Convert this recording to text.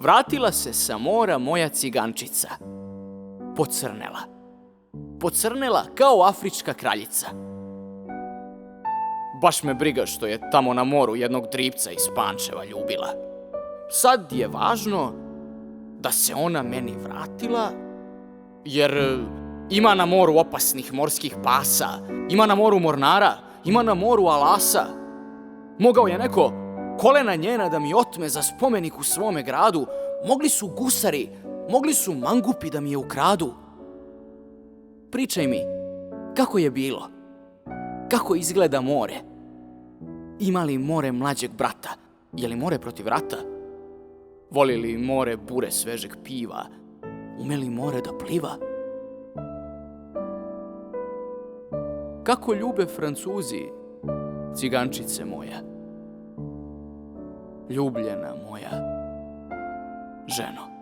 Vratila se sa mora moja cigančica. Pocrnela. Pocrnela kao afrička kraljica. Baš me briga što je tamo na moru jednog dripca iz Pančeva ljubila. Sad je važno da se ona meni vratila, jer ima na moru opasnih morskih pasa, ima na moru mornara, ima na moru alasa. Mogao je neko kolena njena da mi otme za spomenik u svome gradu, mogli su gusari, mogli su mangupi da mi je ukradu. Pričaj mi, kako je bilo? Kako izgleda more? Ima li more mlađeg brata? Je li more protiv rata? Voli li more bure svežeg piva? Ume li more da pliva? Kako ljube Francuzi, cigančice moja? Ljubljena moja ženo.